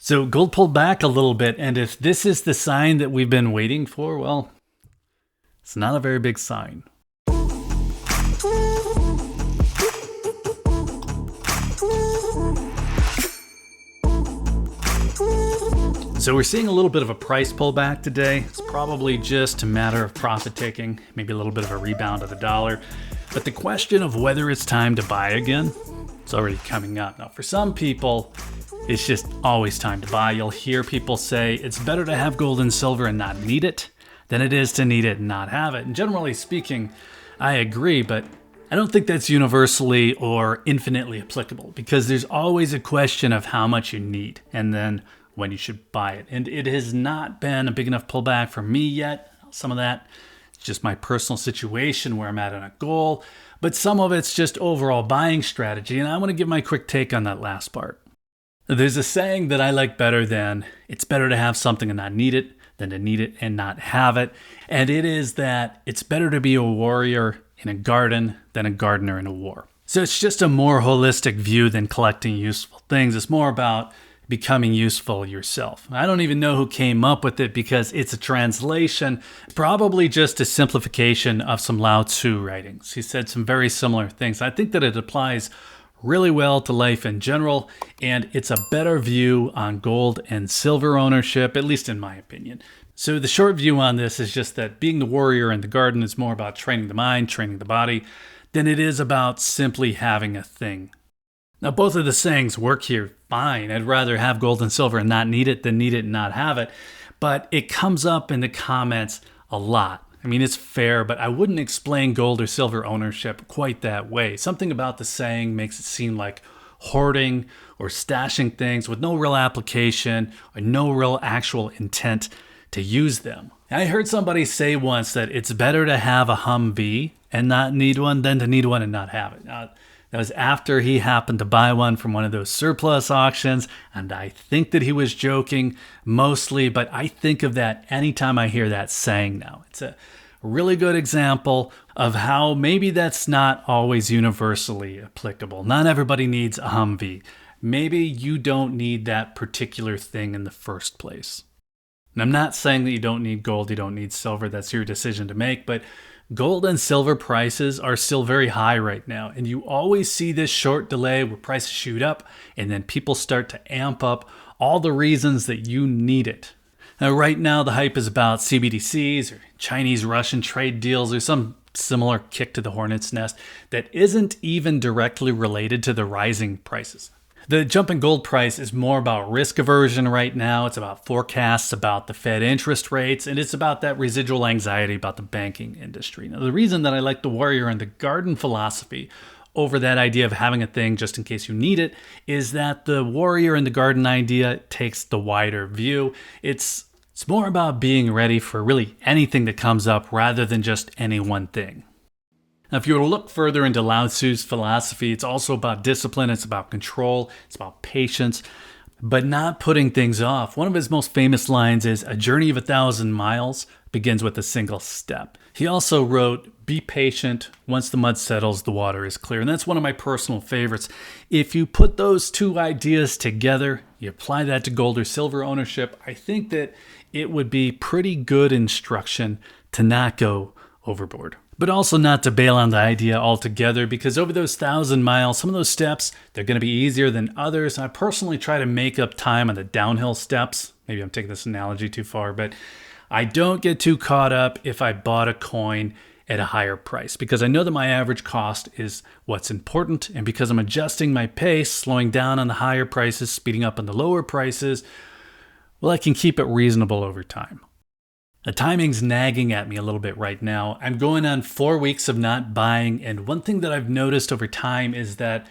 So gold pulled back a little bit, and if this is the sign that we've been waiting for, well, it's not a very big sign. So we're seeing a little bit of a price pullback today. It's probably just a matter of profit taking, maybe a little bit of a rebound of the dollar. But the question of whether it's time to buy again, it's already coming up. Now, for some people, it's just always time to buy. You'll hear people say it's better to have gold and silver and not need it than it is to need it and not have it. And generally speaking, I agree, but I don't think that's universally or infinitely applicable because there's always a question of how much you need and then when you should buy it. And it has not been a big enough pullback for me yet. Some of that is just my personal situation where I'm at on a goal, but some of it's just overall buying strategy. And I want to give my quick take on that last part. There's a saying that I like better than it's better to have something and not need it than to need it and not have it. And it is that it's better to be a warrior in a garden than a gardener in a war. So it's just a more holistic view than collecting useful things. It's more about becoming useful yourself. I don't even know who came up with it because it's a translation, probably just a simplification of some Lao Tzu writings. He said some very similar things. I think that it applies really well to life in general, and it's a better view on gold and silver ownership, at least in my opinion. So the short view on this is just that being the warrior in the garden is more about training the mind, training the body, than it is about simply having a thing. Now, both of the sayings work here fine. I'd rather have gold and silver and not need it than need it and not have it. But it comes up in the comments a lot. I mean, it's fair, but I wouldn't explain gold or silver ownership quite that way. Something about the saying makes it seem like hoarding or stashing things with no real application or no real actual intent to use them. I heard somebody say once that it's better to have a Humvee and not need one than to need one and not have it. Now, that was after he happened to buy one from one of those surplus auctions, and I think that he was joking mostly, but I think of that anytime I hear that saying now. It's a really good example of how maybe that's not always universally applicable. Not everybody needs a Humvee. Maybe you don't need that particular thing in the first place. And I'm not saying that you don't need gold, you don't need silver, that's your decision to make, but gold and silver prices are still very high right now, and you always see this short delay where prices shoot up and then people start to amp up all the reasons that you need it. Now, right now, the hype is about CBDCs or Chinese-Russian trade deals or some similar kick to the hornet's nest that isn't even directly related to the rising prices. The jump in gold price is more about risk aversion right now. It's about forecasts about the Fed interest rates, and it's about that residual anxiety about the banking industry. Now, the reason that I like the warrior and the garden philosophy over that idea of having a thing just in case you need it is that the warrior and the garden idea takes the wider view. It's more about being ready for really anything that comes up rather than just any one thing. Now, if you were to look further into Lao Tzu's philosophy, it's also about discipline, it's about control, it's about patience, but not putting things off. One of his most famous lines is, "A journey of 1,000 miles begins with a single step." He also wrote, "Be patient. Once the mud settles, the water is clear." And that's one of my personal favorites. If you put those two ideas together, you apply that to gold or silver ownership, I think that it would be pretty good instruction to not go overboard. But also not to bail on the idea altogether, because over those 1,000 miles, some of those steps, they're going to be easier than others. I personally try to make up time on the downhill steps. Maybe I'm taking this analogy too far, but I don't get too caught up if I bought a coin at a higher price, because I know that my average cost is what's important, and because I'm adjusting my pace, slowing down on the higher prices, speeding up on the lower prices, well, I can keep it reasonable over time. The timing's nagging at me a little bit right now. I'm going on 4 weeks of not buying, and one thing that I've noticed over time is that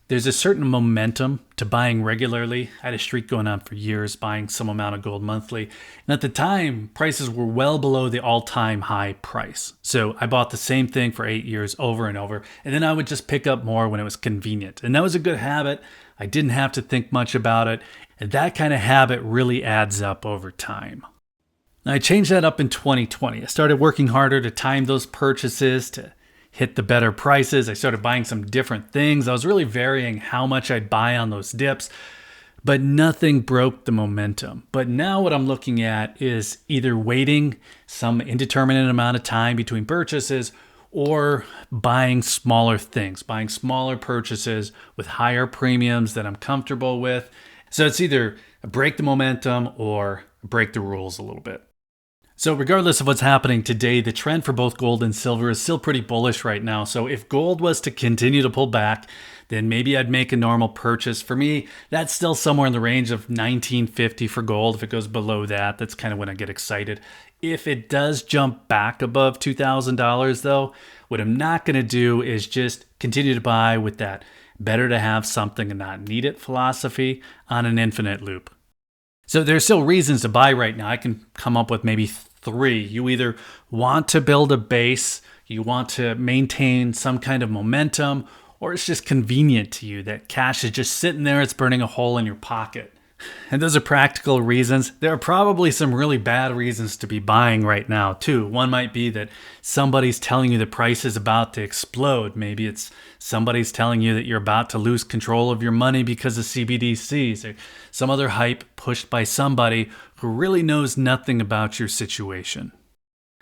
there's a certain momentum to buying regularly. I had a streak going on for years, buying some amount of gold monthly. And at the time, prices were well below the all-time high price. So I bought the same thing for 8 years over and over, and then I would just pick up more when it was convenient. And that was a good habit. I didn't have to think much about it. And that kind of habit really adds up over time. Now, I changed that up in 2020. I started working harder to time those purchases to hit the better prices. I started buying some different things. I was really varying how much I'd buy on those dips. but nothing broke the momentum. But now what I'm looking at is either waiting some indeterminate amount of time between purchases or buying smaller things, buying smaller purchases with higher premiums that I'm comfortable with. So it's either break the momentum or break the rules a little bit. So regardless of what's happening today, the trend for both gold and silver is still pretty bullish right now. So if gold was to continue to pull back, then maybe I'd make a normal purchase. For me, that's still somewhere in the range of $19.50 for gold. If it goes below that, that's kind of when I get excited. If it does jump back above $2,000 though, what I'm not going to do is just continue to buy with that better to have something and not need it philosophy on an infinite loop. So there's still reasons to buy right now. I can come up with maybe 3. You either want to build a base, you want to maintain some kind of momentum, or it's just convenient to you that cash is just sitting there, it's burning a hole in your pocket. And those are practical reasons. There are probably some really bad reasons to be buying right now too. One might be that somebody's telling you the price is about to explode. Maybe it's somebody's telling you that you're about to lose control of your money because of CBDCs, or some other hype pushed by somebody who really knows nothing about your situation.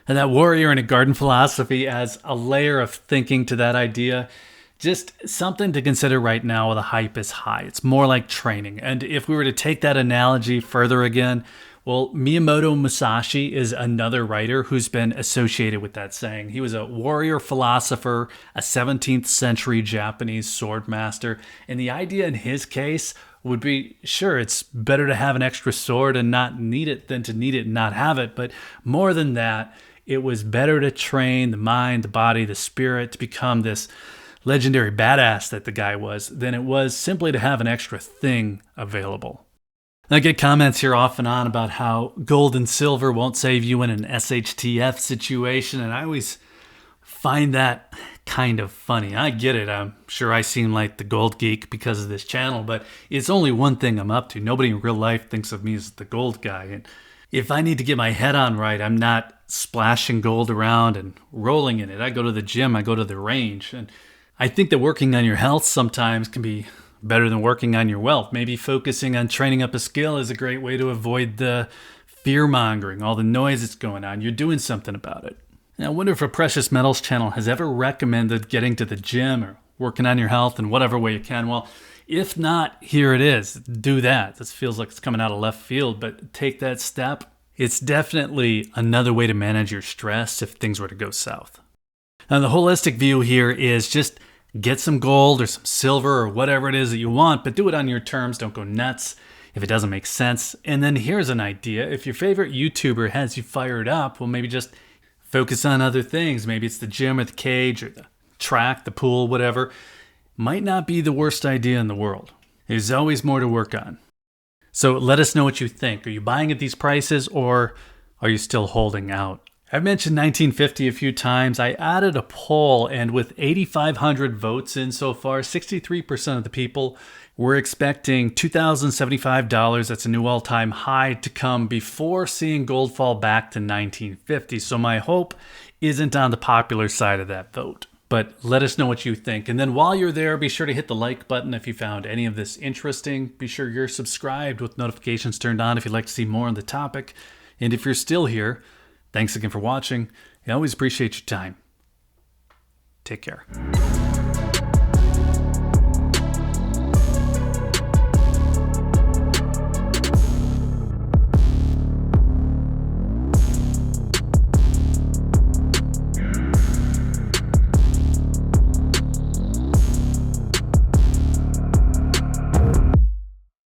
And that warrior in a garden philosophy adds a layer of thinking to that idea. Just something to consider right now while the hype is high. It's more like training. And if we were to take that analogy further again, well, Miyamoto Musashi is another writer who's been associated with that saying. He was a warrior philosopher, a 17th century Japanese sword master. And the idea in his case would be, sure, it's better to have an extra sword and not need it than to need it and not have it. But more than that, it was better to train the mind, the body, the spirit to become this legendary badass that the guy was than it was simply to have an extra thing available. I get comments here off and on about how gold and silver won't save you in an SHTF situation, and I always find that kind of funny. I get it. I'm sure I seem like the gold geek because of this channel, but it's only one thing I'm up to. Nobody in real life thinks of me as the gold guy. And if I need to get my head on right, I'm not splashing gold around and rolling in it. I go to the gym, I go to the range, and I think that working on your health sometimes can be better than working on your wealth. Maybe focusing on training up a skill is a great way to avoid the fear-mongering, all the noise that's going on. You're doing something about it. Now, I wonder if a precious metals channel has ever recommended getting to the gym or working on your health in whatever way you can. Well, if not, here it is. Do that. This feels like it's coming out of left field, but take that step. It's definitely another way to manage your stress if things were to go south. Now, the holistic view here is just get some gold or some silver or whatever it is that you want, but do it on your terms. Don't go nuts if it doesn't make sense. And then here's an idea. If your favorite YouTuber has you fired up, well, maybe just focus on other things. Maybe it's the gym or the cage or the track, the pool, whatever. Might not be the worst idea in the world. There's always more to work on. So let us know what you think. Are you buying at these prices or are you still holding out? I've mentioned 1950 a few times. I added a poll, and with 8,500 votes in so far, 63% of the people were expecting $2,075, that's a new all-time high, to come before seeing gold fall back to 1950. So my hope isn't on the popular side of that vote. But let us know what you think. And then while you're there, be sure to hit the like button if you found any of this interesting. Be sure you're subscribed with notifications turned on if you'd like to see more on the topic. And if you're still here, thanks again for watching. I always appreciate your time. Take care.